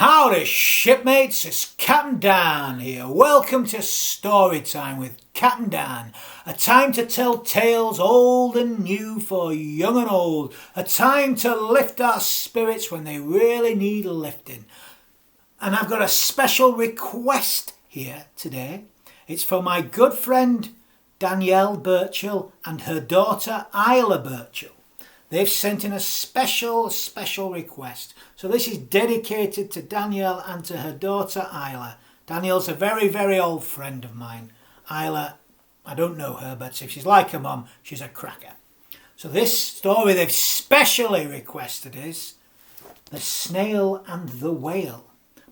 Howdy shipmates, it's Captain Dan here. Welcome to Storytime with Captain Dan. A time to tell tales old and new for young and old. A time to lift our spirits when they really need lifting. And I've got a special request here today. It's for my good friend Isla Birchall and her daughter Isla Birchall. They've sent in a special request. So this is dedicated to Danielle and to her daughter Isla. Danielle's a very old friend of mine. Isla, I don't know her, but if she's like her mum, she's a cracker. So this story they've specially requested is The Snail and the Whale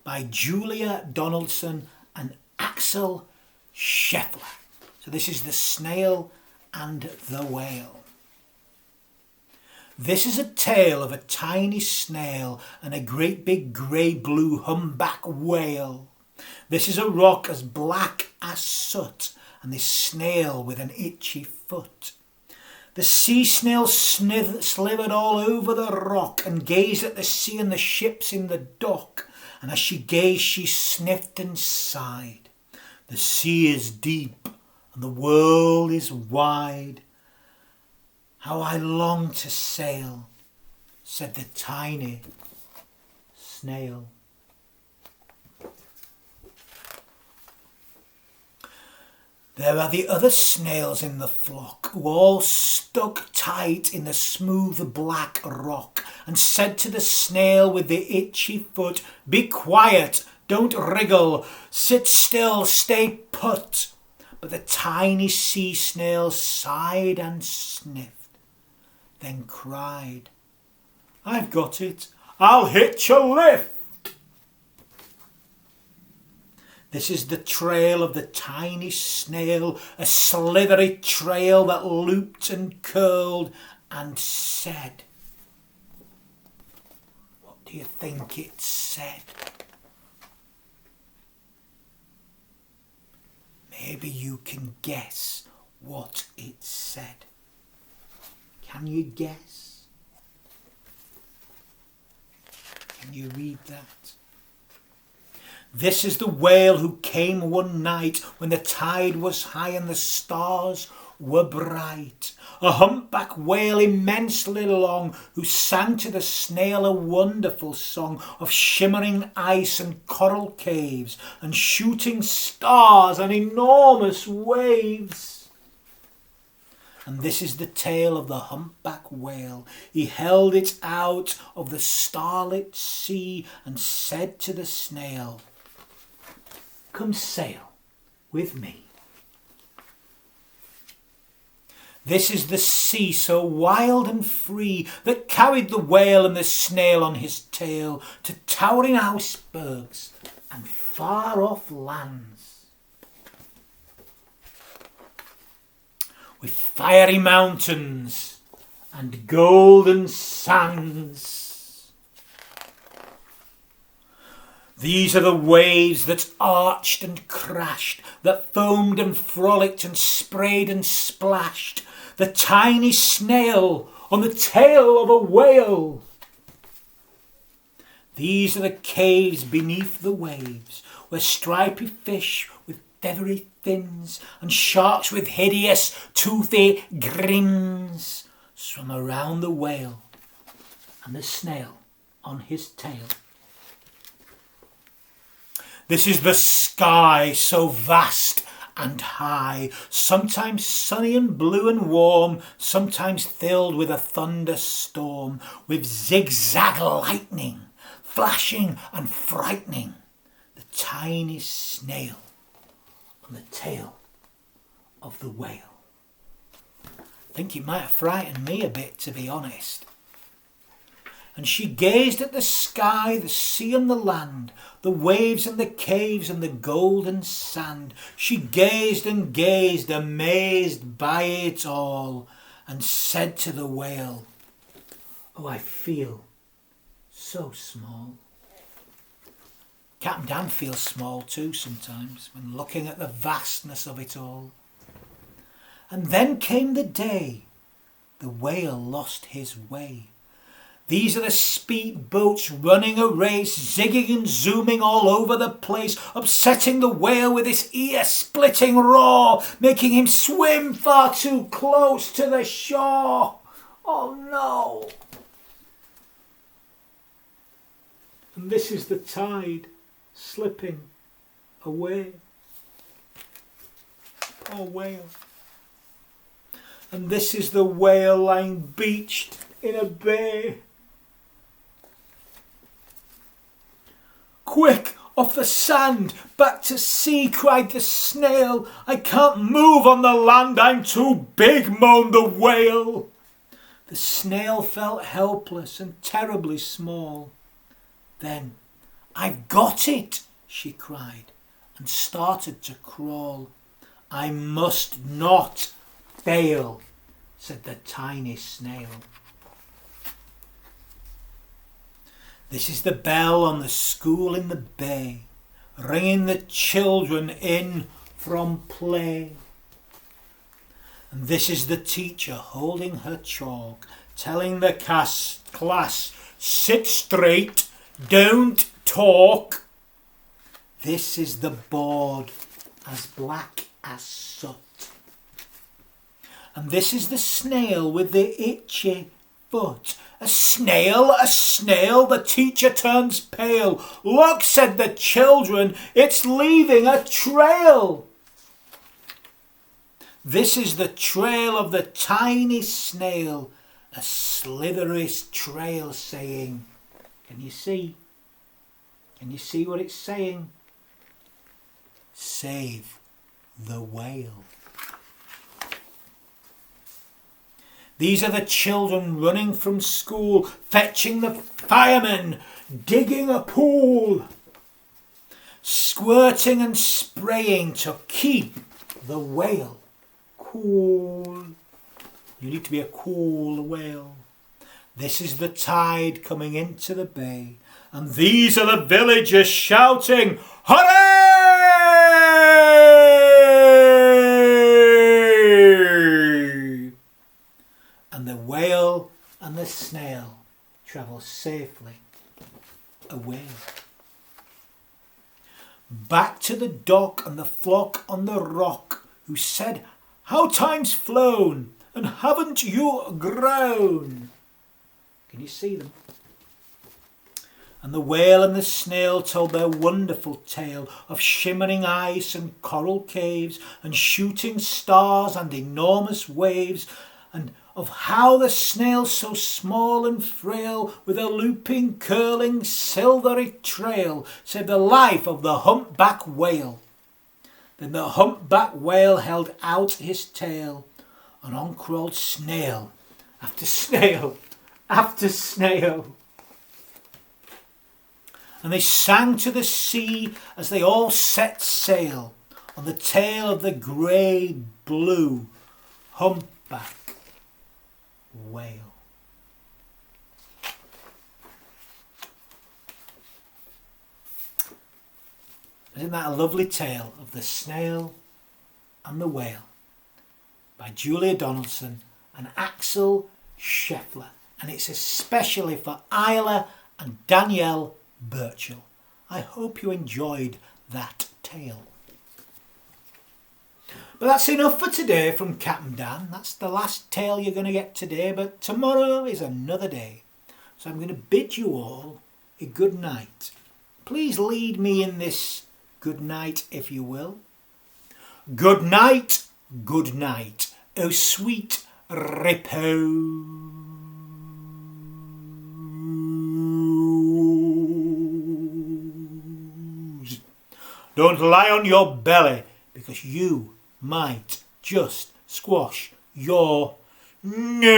by Julia Donaldson and Axel Scheffler. So this is The Snail and the Whale. This is a tale of a tiny snail and a great big grey-blue humpback whale. This is a rock as black as soot, and this snail with an itchy foot. The sea snail slithered all over the rock and gazed at the sea and the ships in the dock. And as she gazed, she sniffed and sighed. The sea is deep and the world is wide. How I long to sail, said the tiny snail. There are the other snails in the flock, who all stuck tight in the smooth black rock, and said to the snail with the itchy foot, "Be quiet, don't wriggle, sit still, stay put." But the tiny sea snail sighed and sniffed, then cried, "I've got it, I'll hitch a lift." This is the trail of the tiny snail, a slithery trail that looped and curled and said. What do you think it said? Maybe you can guess what it said. Can you guess? Can you read that? This is the whale who came one night when the tide was high and the stars were bright. A humpback whale immensely long who sang to the snail a wonderful song of shimmering ice and coral caves and shooting stars and enormous waves. And this is the tale of the humpback whale. He held it out of the starlit sea and said to the snail, "Come sail with me." This is the sea so wild and free that carried the whale and the snail on his tail to towering icebergs and far off lands, with fiery mountains and golden sands. These are the waves that arched and crashed, that foamed and frolicked and sprayed and splashed. The tiny snail on the tail of a whale. These are the caves beneath the waves, where stripy fish with feathery fins and sharks with hideous toothy grins swim around the whale and the snail on his tail. This is the sky so vast and high, sometimes sunny and blue and warm, sometimes filled with a thunderstorm, with zigzag lightning, flashing and frightening. The tiny snail on the tail of the whale. I think it might have frightened me a bit, to be honest. And she gazed at the sky, the sea and the land, the waves and the caves and the golden sand. She gazed and gazed, amazed by it all, and said to the whale, "Oh, I feel so small." Captain Dan feels small too sometimes when looking at the vastness of it all. And then came the day the whale lost his way. These are the speed boats running a race, zigging and zooming all over the place, upsetting the whale with its ear-splitting roar, making him swim far too close to the shore. Oh no! And this is the tide slipping away. Poor whale. And this is the whale lying beached in a bay. Quick, off the sand, back to sea, cried the snail. I can't move on the land, I'm too big, moaned the whale. The snail felt helpless and terribly small. Then, I've got it, she cried, and started to crawl. I must not fail, said the tiny snail. This is the bell on the school in the bay, ringing the children in from play. And this is the teacher holding her chalk, telling the class, sit straight, don't talk. This is the board, as black as soot. And this is the snail with the itchy foot. A snail, the teacher turns pale. Look, said the children, it's leaving a trail. This is the trail of the tiny snail, a slithery trail saying, can you see? Can you see what it's saying? Save the whale. These are the children running from school, fetching the firemen, digging a pool, squirting and spraying to keep the whale cool. You need to be a cool whale. This is the tide coming into the bay, and these are the villagers shouting, hooray! And the whale and the snail travel safely away. Back to the dock and the flock on the rock, who said, how time's flown, and haven't you grown? Can you see them? And the whale and the snail told their wonderful tale of shimmering ice and coral caves and shooting stars and enormous waves, and of how the snail so small and frail with a looping, curling, silvery trail saved the life of the humpback whale. Then the humpback whale held out his tail, and on crawled snail after snail after snail. And they sang to the sea as they all set sail on the tail of the grey-blue humpback whale. Isn't that a lovely tale of the snail and the whale by Julia Donaldson and Axel Scheffler? And it's especially for Isla and Danielle Birchall. I hope you enjoyed that tale. But that's enough for today from Captain Dan. That's the last tale you're going to get today, but tomorrow is another day. So I'm going to bid you all a good night. Please lead me in this good night, if you will. Good night, oh sweet repose. Don't lie on your belly, because you might just squash your nose.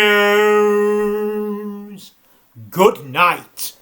Good night.